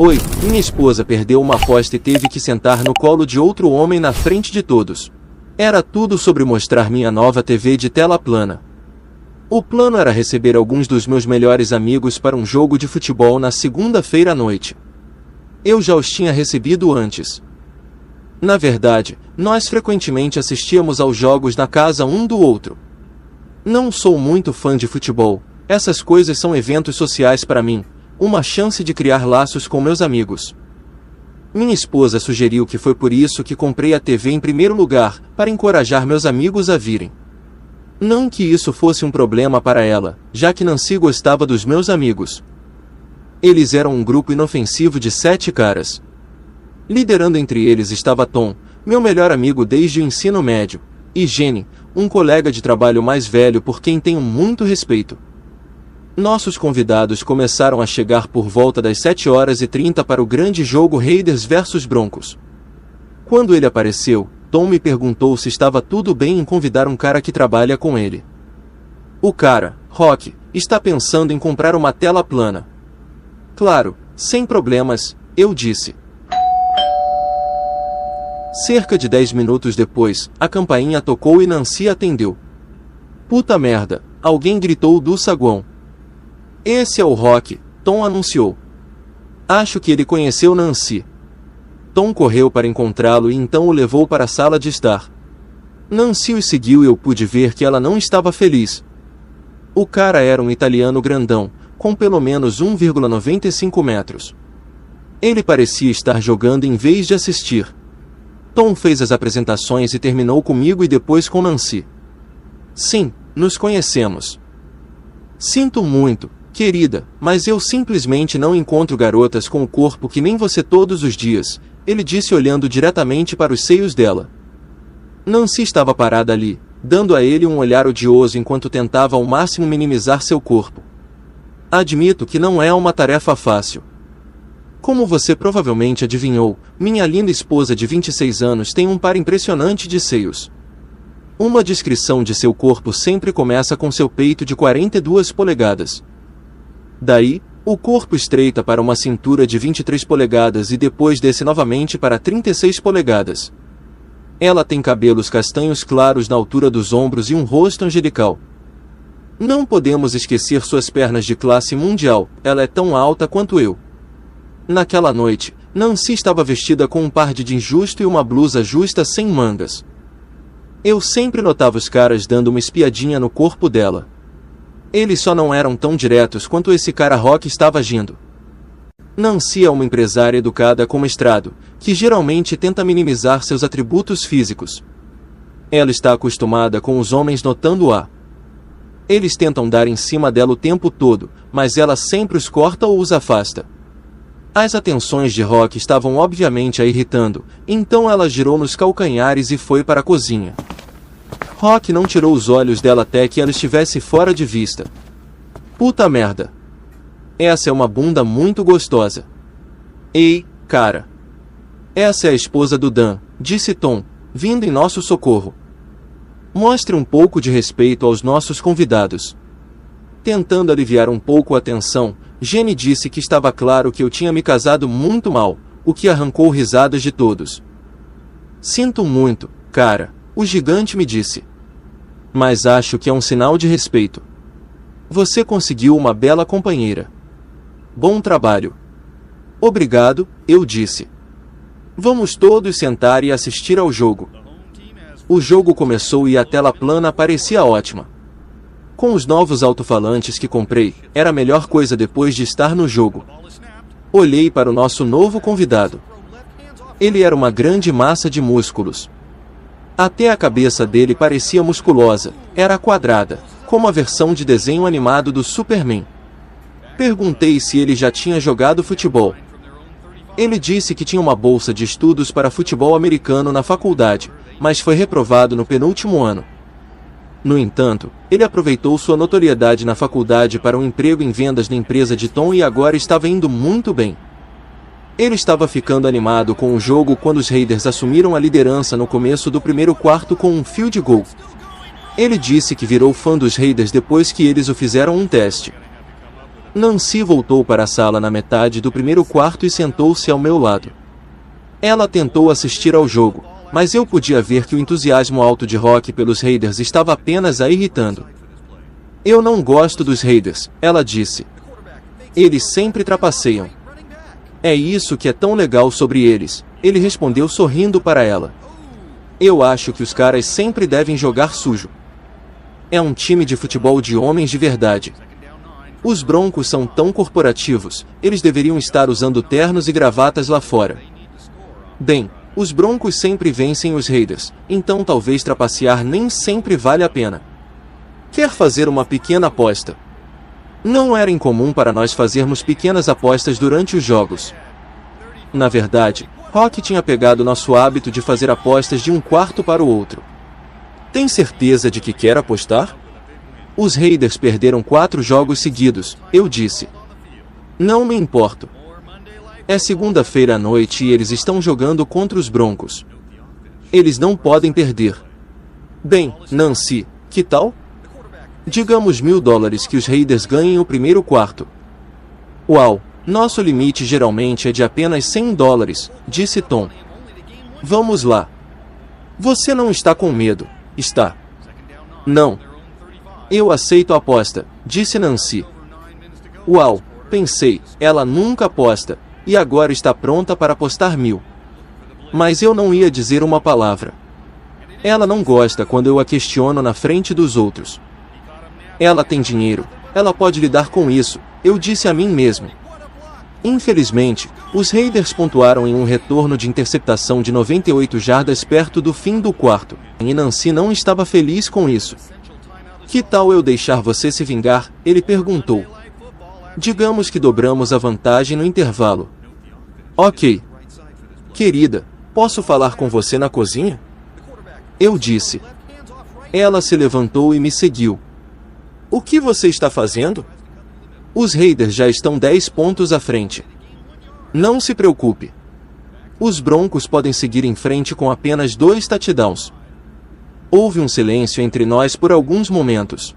Oi, minha esposa perdeu uma aposta e teve que sentar no colo de outro homem na frente de todos. Era tudo sobre mostrar minha nova TV de tela plana. O plano era receber alguns dos meus melhores amigos para um jogo de futebol na segunda-feira à noite. Eu já os tinha recebido antes. Na verdade, nós frequentemente assistíamos aos jogos na casa um do outro. Não sou muito fã de futebol, essas coisas são eventos sociais para mim, uma chance de criar laços com meus amigos. Minha esposa sugeriu que foi por isso que comprei a TV em primeiro lugar, para encorajar meus amigos a virem. Não que isso fosse um problema para ela, já que Nancy gostava dos meus amigos. Eles eram um grupo inofensivo de 7 caras. Liderando entre eles estava Tom, meu melhor amigo desde o ensino médio, e Jenny, um colega de trabalho mais velho por quem tenho muito respeito. Nossos convidados começaram a chegar por volta das 7h30 para o grande jogo Raiders vs Broncos. Quando ele apareceu, Tom me perguntou se estava tudo bem em convidar um cara que trabalha com ele. O cara, Rock, está pensando em comprar uma tela plana. Claro, sem problemas, eu disse. Cerca de 10 minutos depois, a campainha tocou e Nancy atendeu. Puta merda, alguém gritou do saguão. Esse é o Rock, Tom anunciou. Acho que ele conheceu Nancy. Tom correu para encontrá-lo e então o levou para a sala de estar. Nancy o seguiu e eu pude ver que ela não estava feliz. O cara era um italiano grandão, com pelo menos 1,95 metros. Ele parecia estar jogando em vez de assistir. Tom fez as apresentações e terminou comigo e depois com Nancy. Sim, nos conhecemos. Sinto muito, querida, mas eu simplesmente não encontro garotas com o corpo que nem você todos os dias, ele disse olhando diretamente para os seios dela. Nancy estava parada ali, dando a ele um olhar odioso enquanto tentava ao máximo minimizar seu corpo. Admito que não é uma tarefa fácil. Como você provavelmente adivinhou, minha linda esposa de 26 anos tem um par impressionante de seios. Uma descrição de seu corpo sempre começa com seu peito de 42 polegadas. Daí, o corpo estreita para uma cintura de 23 polegadas e depois desce novamente para 36 polegadas. Ela tem cabelos castanhos claros na altura dos ombros e um rosto angelical. Não podemos esquecer suas pernas de classe mundial, ela é tão alta quanto eu. Naquela noite, Nancy estava vestida com um par de jeans justo e uma blusa justa sem mangas. Eu sempre notava os caras dando uma espiadinha no corpo dela. Eles só não eram tão diretos quanto esse cara Rock estava agindo. Nancy é uma empresária educada com mestrado, que geralmente tenta minimizar seus atributos físicos. Ela está acostumada com os homens notando-a. Eles tentam dar em cima dela o tempo todo, mas ela sempre os corta ou os afasta. As atenções de Rock estavam obviamente a irritando, então ela girou nos calcanhares e foi para a cozinha. Rock não tirou os olhos dela até que ela estivesse fora de vista. Puta merda. Essa é uma bunda muito gostosa. Ei, cara. Essa é a esposa do Dan, disse Tom, vindo em nosso socorro. Mostre um pouco de respeito aos nossos convidados. Tentando aliviar um pouco a tensão, Jenny disse que estava claro que eu tinha me casado muito mal, o que arrancou risadas de todos. Sinto muito, cara, o gigante me disse. Mas acho que é um sinal de respeito. Você conseguiu uma bela companheira. Bom trabalho. Obrigado, eu disse. Vamos todos sentar e assistir ao jogo. O jogo começou e a tela plana parecia ótima. Com os novos alto-falantes que comprei, era a melhor coisa depois de estar no jogo. Olhei para o nosso novo convidado. Ele era uma grande massa de músculos. Até a cabeça dele parecia musculosa, era quadrada, como a versão de desenho animado do Superman. Perguntei se ele já tinha jogado futebol. Ele disse que tinha uma bolsa de estudos para futebol americano na faculdade, mas foi reprovado no penúltimo ano. No entanto, ele aproveitou sua notoriedade na faculdade para um emprego em vendas na empresa de Tom e agora estava indo muito bem. Ele estava ficando animado com o jogo quando os Raiders assumiram a liderança no começo do primeiro quarto com um field goal. Ele disse que virou fã dos Raiders depois que eles o fizeram um teste. Nancy voltou para a sala na metade do primeiro quarto e sentou-se ao meu lado. Ela tentou assistir ao jogo, mas eu podia ver que o entusiasmo alto de Rock pelos Raiders estava apenas a irritando. Eu não gosto dos Raiders, ela disse. Eles sempre trapaceiam. É isso que é tão legal sobre eles, ele respondeu sorrindo para ela. Eu acho que os caras sempre devem jogar sujo. É um time de futebol de homens de verdade. Os Broncos são tão corporativos, eles deveriam estar usando ternos e gravatas lá fora. Bem, os Broncos sempre vencem os Raiders, então talvez trapacear nem sempre vale a pena. Quer fazer uma pequena aposta? Não era incomum para nós fazermos pequenas apostas durante os jogos. Na verdade, Rock tinha pegado nosso hábito de fazer apostas de um quarto para o outro. Tem certeza de que quer apostar? Os Raiders perderam 4 jogos seguidos, eu disse. Não me importo. É segunda-feira à noite e eles estão jogando contra os Broncos. Eles não podem perder. Bem, Nancy, que tal? Digamos $1.000 que os Raiders ganhem o primeiro quarto. Uau, nosso limite geralmente é de apenas $100, disse Tom. Vamos lá. Você não está com medo, está? Não. Eu aceito a aposta, disse Nancy. Uau, pensei, ela nunca aposta, e agora está pronta para apostar 1.000. Mas eu não ia dizer uma palavra. Ela não gosta quando eu a questiono na frente dos outros. Ela tem dinheiro, ela pode lidar com isso, eu disse a mim mesmo. Infelizmente, os Raiders pontuaram em um retorno de interceptação de 98 jardas perto do fim do quarto, e Nancy não estava feliz com isso. Que tal eu deixar você se vingar? Ele perguntou. Digamos que dobramos a vantagem no intervalo. Ok. Querida, posso falar com você na cozinha? Eu disse. Ela se levantou e me seguiu. O que você está fazendo? Os Raiders já estão 10 pontos à frente. Não se preocupe. Os Broncos podem seguir em frente com apenas 2 touchdowns. Houve um silêncio entre nós por alguns momentos.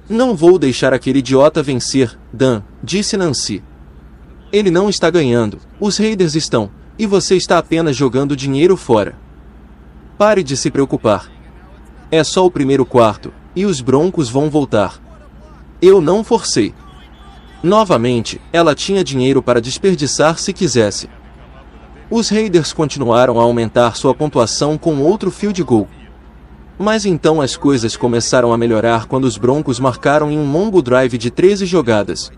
Não vou deixar aquele idiota vencer, Dan, disse Nancy. Ele não está ganhando, os Raiders estão, e você está apenas jogando dinheiro fora. Pare de se preocupar. É só o primeiro quarto, e os Broncos vão voltar. Eu não forcei. Novamente, ela tinha dinheiro para desperdiçar se quisesse. Os Raiders continuaram a aumentar sua pontuação com outro field goal. Mas então as coisas começaram a melhorar quando os Broncos marcaram em um longo drive de 13 jogadas.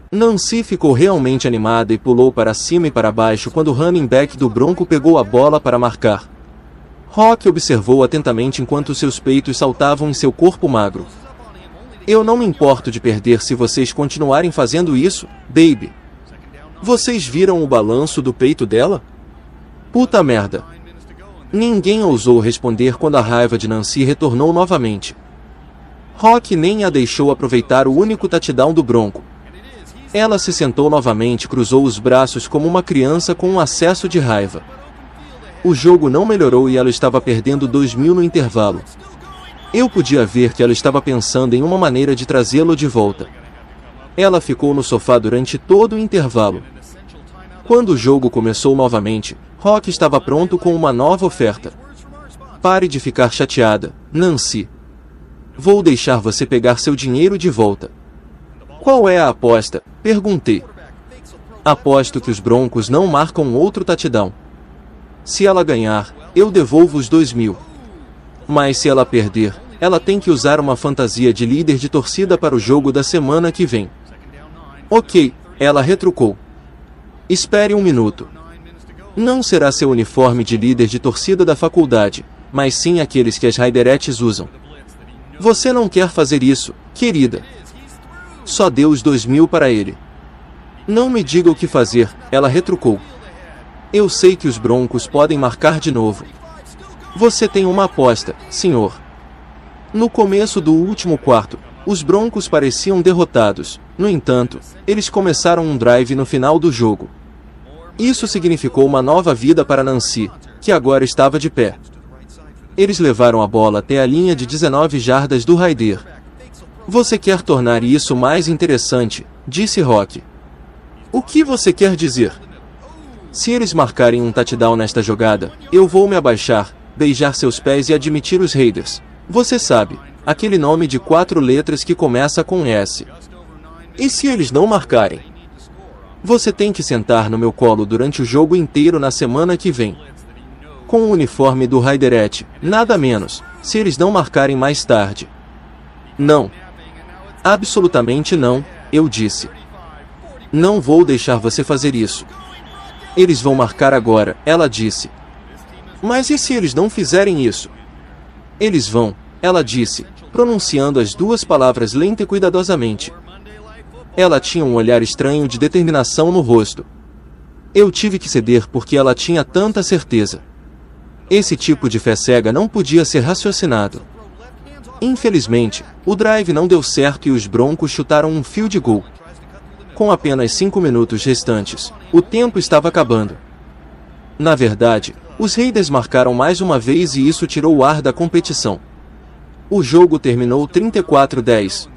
Nancy ficou realmente animada e pulou para cima e para baixo quando o running back do Bronco pegou a bola para marcar. Rock observou atentamente enquanto seus peitos saltavam em seu corpo magro. Eu não me importo de perder se vocês continuarem fazendo isso, baby. Vocês viram o balanço do peito dela? Puta merda. Ninguém ousou responder quando a raiva de Nancy retornou novamente. Rock nem a deixou aproveitar o único touchdown do Bronco. Ela se sentou novamente e cruzou os braços como uma criança com um acesso de raiva. O jogo não melhorou e ela estava perdendo 2.000 no intervalo. Eu podia ver que ela estava pensando em uma maneira de trazê-lo de volta. Ela ficou no sofá durante todo o intervalo. Quando o jogo começou novamente, Rock estava pronto com uma nova oferta. Pare de ficar chateada, Nancy. Vou deixar você pegar seu dinheiro de volta. Qual é a aposta? Perguntei. Aposto que os Broncos não marcam outro touchdown. Se ela ganhar, eu devolvo os 2.000. Mas se ela perder, ela tem que usar uma fantasia de líder de torcida para o jogo da semana que vem. Ok, ela retrucou. Espere um minuto. Não será seu uniforme de líder de torcida da faculdade, mas sim aqueles que as Raiderettes usam. Você não quer fazer isso, querida. Só dê os 2.000 para ele. Não me diga o que fazer, ela retrucou. Eu sei que os Broncos podem marcar de novo. Você tem uma aposta, senhor. No começo do último quarto, os Broncos pareciam derrotados. No entanto, eles começaram um drive no final do jogo. Isso significou uma nova vida para Nancy, que agora estava de pé. Eles levaram a bola até a linha de 19 jardas do Raider. Você quer tornar isso mais interessante, disse Rock. O que você quer dizer? Se eles marcarem um touchdown nesta jogada, eu vou me abaixar, beijar seus pés e admitir os Raiders. Você sabe, aquele nome de 4 letras que começa com S. E se eles não marcarem? Você tem que sentar no meu colo durante o jogo inteiro na semana que vem. Com o uniforme do Raiderette, nada menos, se eles não marcarem mais tarde. Não. Absolutamente não, eu disse. Não vou deixar você fazer isso. Eles vão marcar agora, ela disse. Mas e se eles não fizerem isso? Eles vão, ela disse, pronunciando as 2 palavras lenta e cuidadosamente. Ela tinha um olhar estranho de determinação no rosto. Eu tive que ceder porque ela tinha tanta certeza. Esse tipo de fé cega não podia ser raciocinado. Infelizmente, o drive não deu certo e os Broncos chutaram um field goal. Com apenas 5 minutos restantes, o tempo estava acabando. Na verdade, os Raiders marcaram mais uma vez e isso tirou o ar da competição. O jogo terminou 34-10.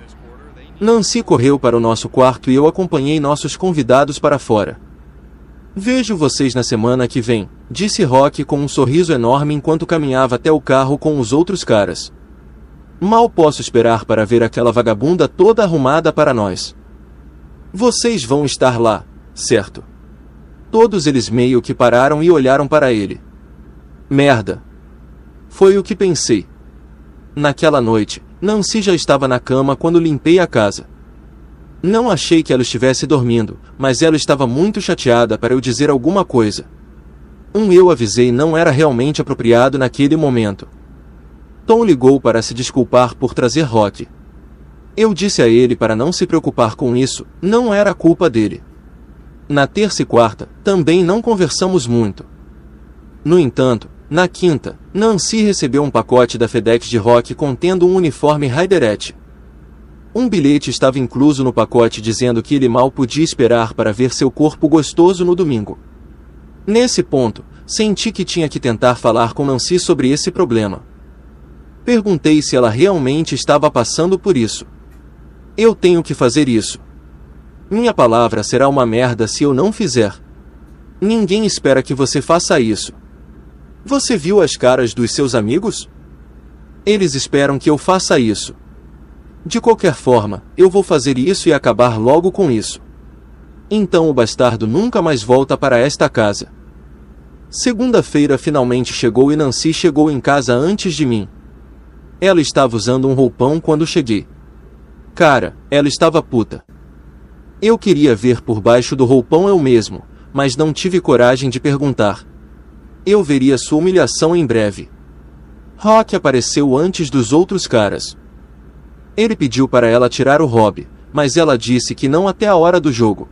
Nancy correu para o nosso quarto e eu acompanhei nossos convidados para fora. Vejo vocês na semana que vem, disse Rock com um sorriso enorme enquanto caminhava até o carro com os outros caras. Mal posso esperar para ver aquela vagabunda toda arrumada para nós. Vocês vão estar lá, certo? Todos eles meio que pararam e olharam para ele. Merda. Foi o que pensei. Naquela noite, Nancy já estava na cama quando limpei a casa. Não achei que ela estivesse dormindo, mas ela estava muito chateada para eu dizer alguma coisa. Eu avisei não era realmente apropriado naquele momento. Tom ligou para se desculpar por trazer Rock. Eu disse a ele para não se preocupar com isso, não era culpa dele. Na terça e quarta, também não conversamos muito. No entanto, na quinta, Nancy recebeu um pacote da FedEx de Rock contendo um uniforme Raiderette. Um bilhete estava incluso no pacote dizendo que ele mal podia esperar para ver seu corpo gostoso no domingo. Nesse ponto, senti que tinha que tentar falar com Nancy sobre esse problema. Perguntei se ela realmente estava passando por isso. Eu tenho que fazer isso. Minha palavra será uma merda se eu não fizer. Ninguém espera que você faça isso. Você viu as caras dos seus amigos? Eles esperam que eu faça isso. De qualquer forma, eu vou fazer isso e acabar logo com isso. Então o bastardo nunca mais volta para esta casa. Segunda-feira finalmente chegou e Nancy chegou em casa antes de mim. Ela estava usando um roupão quando cheguei. Cara, ela estava puta. Eu queria ver por baixo do roupão eu mesmo, mas não tive coragem de perguntar. Eu veria sua humilhação em breve. Rock apareceu antes dos outros caras. Ele pediu para ela tirar o hobby, mas ela disse que não até a hora do jogo.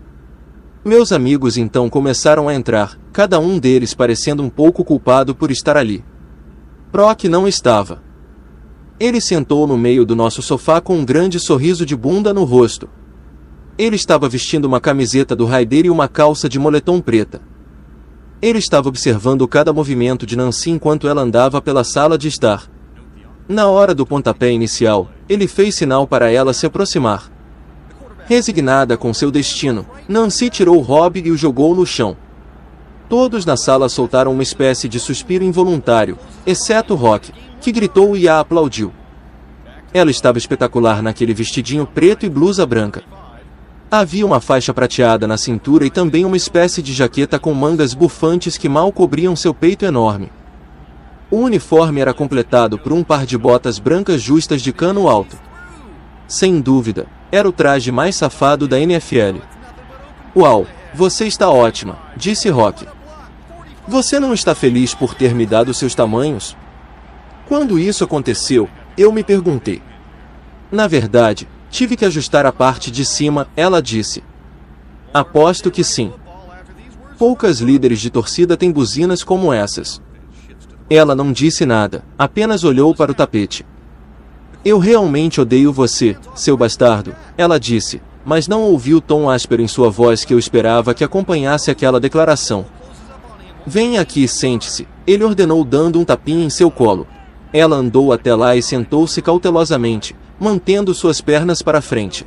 Meus amigos então começaram a entrar, cada um deles parecendo um pouco culpado por estar ali. Brock não estava. Ele sentou no meio do nosso sofá com um grande sorriso de bunda no rosto. Ele estava vestindo uma camiseta do Raider e uma calça de moletom preta. Ele estava observando cada movimento de Nancy enquanto ela andava pela sala de estar. Na hora do pontapé inicial, ele fez sinal para ela se aproximar. Resignada com seu destino, Nancy tirou o hobby e o jogou no chão. Todos na sala soltaram uma espécie de suspiro involuntário, exceto Rock, que gritou e a aplaudiu. Ela estava espetacular naquele vestidinho preto e blusa branca. Havia uma faixa prateada na cintura e também uma espécie de jaqueta com mangas bufantes que mal cobriam seu peito enorme. O uniforme era completado por um par de botas brancas justas de cano alto. Sem dúvida, era o traje mais safado da NFL. Uau, você está ótima, disse Rock. Você não está feliz por ter me dado seus tamanhos? Quando isso aconteceu, eu me perguntei. Na verdade, tive que ajustar a parte de cima, ela disse. Aposto que sim. Poucas líderes de torcida têm buzinas como essas. Ela não disse nada, apenas olhou para o tapete. Eu realmente odeio você, seu bastardo, ela disse, mas não ouvi o tom áspero em sua voz que eu esperava que acompanhasse aquela declaração. Venha aqui e sente-se, ele ordenou dando um tapinha em seu colo. Ela andou até lá e sentou-se cautelosamente, mantendo suas pernas para frente.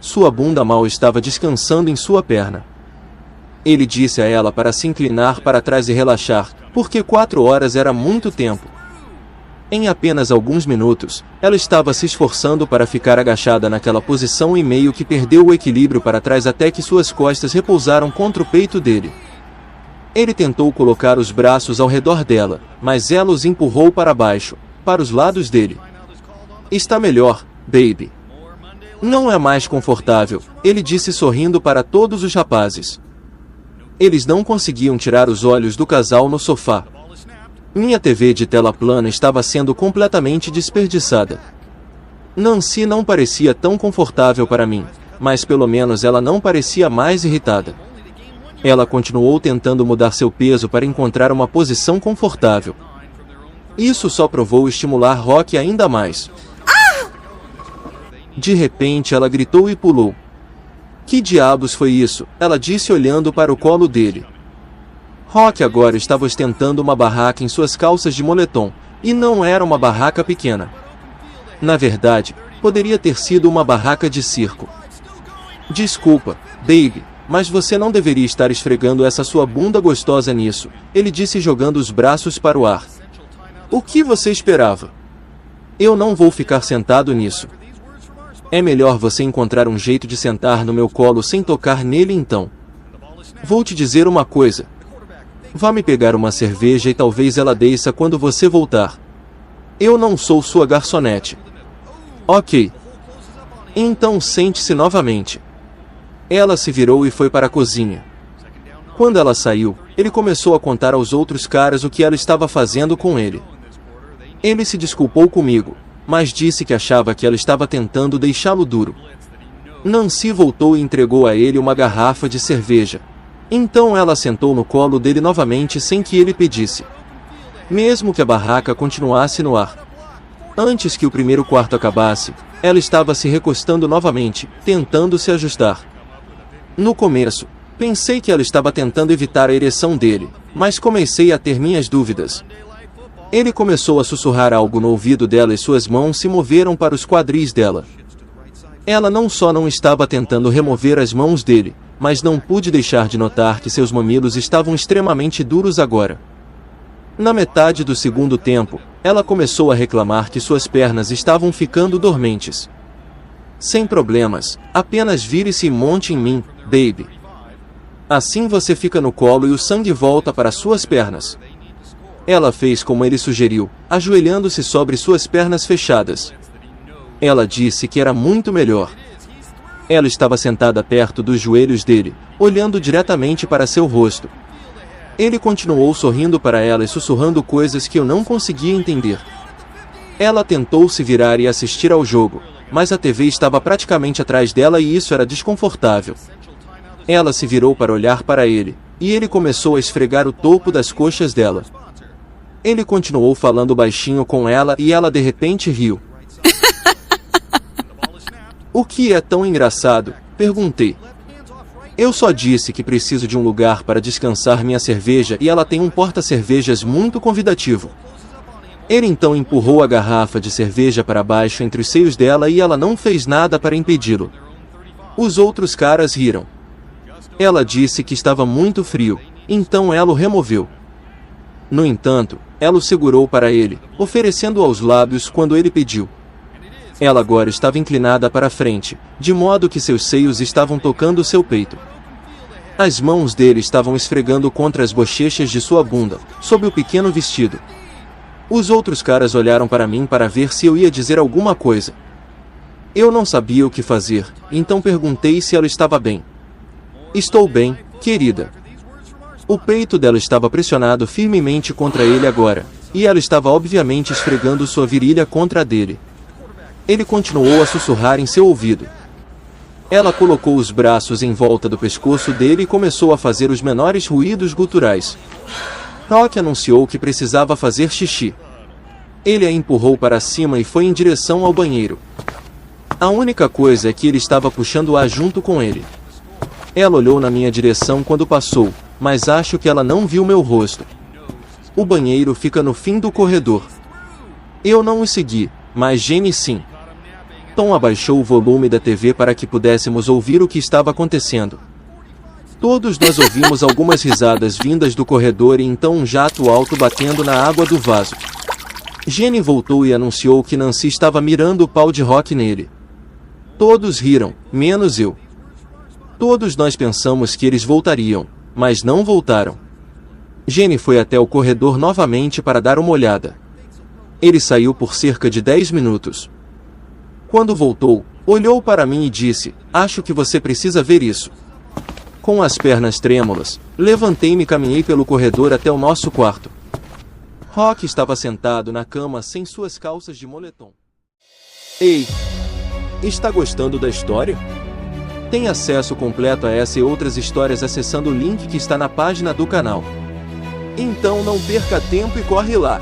Sua bunda mal estava descansando em sua perna. Ele disse a ela para se inclinar para trás e relaxar, porque 4 horas era muito tempo. Em apenas alguns minutos, ela estava se esforçando para ficar agachada naquela posição e meio que perdeu o equilíbrio para trás até que suas costas repousaram contra o peito dele. Ele tentou colocar os braços ao redor dela, mas ela os empurrou para baixo, para os lados dele. Está melhor, baby. Não é mais confortável, ele disse sorrindo para todos os rapazes. Eles não conseguiam tirar os olhos do casal no sofá. Minha TV de tela plana estava sendo completamente desperdiçada. Nancy não parecia tão confortável para mim, mas pelo menos ela não parecia mais irritada. Ela continuou tentando mudar seu peso para encontrar uma posição confortável. Isso só provou estimular Rock ainda mais. De repente ela gritou e pulou. Que diabos foi isso? Ela disse olhando para o colo dele. Rock agora estava ostentando uma barraca em suas calças de moletom, e não era uma barraca pequena. Na verdade, poderia ter sido uma barraca de circo. Desculpa, baby, mas você não deveria estar esfregando essa sua bunda gostosa nisso, ele disse jogando os braços para o ar. O que você esperava? Eu não vou ficar sentado nisso. É melhor você encontrar um jeito de sentar no meu colo sem tocar nele então. Vou te dizer uma coisa. Vá me pegar uma cerveja e talvez ela desça quando você voltar. Eu não sou sua garçonete. Ok. Então sente-se novamente. Ela se virou e foi para a cozinha. Quando ela saiu, ele começou a contar aos outros caras o que ela estava fazendo com ele. Ele se desculpou comigo, mas disse que achava que ela estava tentando deixá-lo duro. Nancy voltou e entregou a ele uma garrafa de cerveja. Então ela sentou no colo dele novamente sem que ele pedisse. Mesmo que a barraca continuasse no ar. Antes que o primeiro quarto acabasse, ela estava se recostando novamente, tentando se ajustar. No começo, pensei que ela estava tentando evitar a ereção dele, mas comecei a ter minhas dúvidas. Ele começou a sussurrar algo no ouvido dela e suas mãos se moveram para os quadris dela. Ela não só não estava tentando remover as mãos dele, mas não pude deixar de notar que seus mamilos estavam extremamente duros agora. Na metade do segundo tempo, ela começou a reclamar que suas pernas estavam ficando dormentes. Sem problemas, apenas vire-se e monte em mim, baby. Assim você fica no colo e o sangue volta para suas pernas. Ela fez como ele sugeriu, ajoelhando-se sobre suas pernas fechadas. Ela disse que era muito melhor. Ela estava sentada perto dos joelhos dele, olhando diretamente para seu rosto. Ele continuou sorrindo para ela e sussurrando coisas que eu não conseguia entender. Ela tentou se virar e assistir ao jogo, mas a TV estava praticamente atrás dela e isso era desconfortável. Ela se virou para olhar para ele, e ele começou a esfregar o topo das coxas dela. Ele continuou falando baixinho com ela e ela de repente riu. O que é tão engraçado? Perguntei. Eu só disse que preciso de um lugar para descansar minha cerveja e ela tem um porta-cervejas muito convidativo. Ele então empurrou a garrafa de cerveja para baixo entre os seios dela e ela não fez nada para impedi-lo. Os outros caras riram. Ela disse que estava muito frio, então ela o removeu. No entanto, ela o segurou para ele, oferecendo aos lábios quando ele pediu. Ela agora estava inclinada para a frente, de modo que seus seios estavam tocando seu peito. As mãos dele estavam esfregando contra as bochechas de sua bunda, sob o pequeno vestido. Os outros caras olharam para mim para ver se eu ia dizer alguma coisa. Eu não sabia o que fazer, então perguntei se ela estava bem. Estou bem, querida. O peito dela estava pressionado firmemente contra ele agora, e ela estava obviamente esfregando sua virilha contra a dele. Ele continuou a sussurrar em seu ouvido. Ela colocou os braços em volta do pescoço dele e começou a fazer os menores ruídos guturais. Rock anunciou que precisava fazer xixi. Ele a empurrou para cima e foi em direção ao banheiro. A única coisa é que ele estava puxando ar junto com ele. Ela olhou na minha direção quando passou, mas acho que ela não viu meu rosto. O banheiro fica no fim do corredor. Eu não o segui, mas Jenny sim. Tom abaixou o volume da TV para que pudéssemos ouvir o que estava acontecendo. Todos nós ouvimos algumas risadas vindas do corredor e então um jato alto batendo na água do vaso. Jenny voltou e anunciou que Nancy estava mirando o pau de rock nele. Todos riram, menos eu. Todos nós pensamos que eles voltariam, mas não voltaram. Jenny foi até o corredor novamente para dar uma olhada. Ele saiu por cerca de 10 minutos. Quando voltou, olhou para mim e disse: "Acho que você precisa ver isso." Com as pernas trêmulas, levantei-me e caminhei pelo corredor até o nosso quarto. Rock estava sentado na cama sem suas calças de moletom. Ei! Está gostando da história? Tem acesso completo a essa e outras histórias acessando o link que está na página do canal. Então não perca tempo e corre lá!